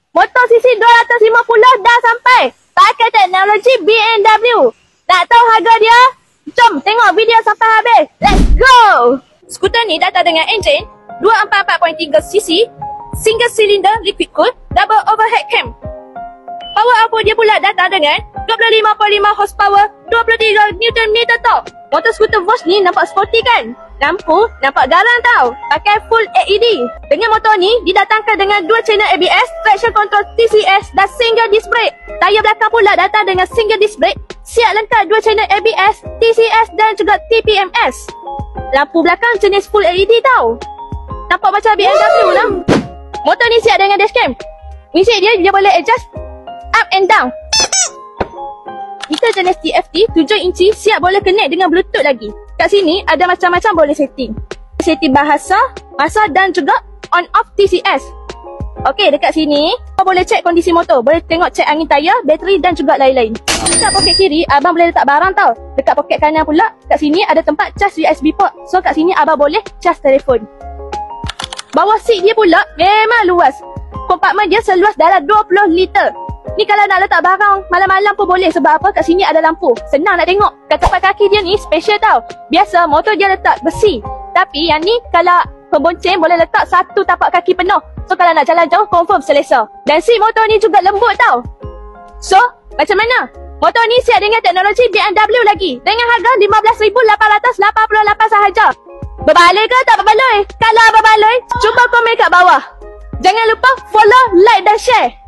Motor CC 250 dah sampai. Pakai teknologi BMW. Nak tahu harga dia? Jom tengok video sampai habis. Let's go! Skuter ni datang dengan enjin 244.3cc, single cylinder liquid cooled, double overhead cam. Power output dia pula datang dengan 25.5 horsepower, 23 Nm torque. Motor skuter Vosh ni nampak sporty kan? Lampu nampak garang tau. Pakai full LED. Dengan motor ni didatangkan dengan 2 channel ABS, traction control TCS dan single disc brake. Tayar belakang pula datang dengan single disc brake, siap lengkap 2 channel ABS, TCS dan juga TPMS. Lampu belakang jenis full LED tau. Nampak macam BMW lah. Motor ni siap dengan dashcam. Mesin dia boleh adjust up and down. Meter jenis TFT 7 inci siap boleh connect dengan Bluetooth lagi. Kat sini ada macam-macam boleh setting. Setting bahasa, masa dan juga on off TCS. Okey, dekat sini kau boleh cek kondisi motor, boleh tengok cek angin tayar, bateri dan juga lain-lain. Dekat poket kiri abang boleh letak barang tau. Dekat poket kanan pula kat sini ada tempat cas USB port. So kat sini abang boleh cas telefon. Bawah seat dia pula memang luas. Kompartmen dia seluas dalam 20 liter. Ni kalau nak letak barang malam-malam pun boleh sebab apa? Kat sini ada lampu. Senang nak tengok. Kat tempat kaki dia ni special tau. Biasa motor dia letak besi. Tapi yang ni kalau pembonceng boleh letak satu tapak kaki penuh. So kalau nak jalan jauh confirm selesa. Dan seat motor ni juga lembut tau. So, macam mana? Motor ni siap dengan teknologi BMW lagi. Dengan harga RM15,888 sahaja. Berbaloi ke tak berbaloi? Kalau berbaloi, cuba komen kat bawah. Jangan lupa follow, like dan share.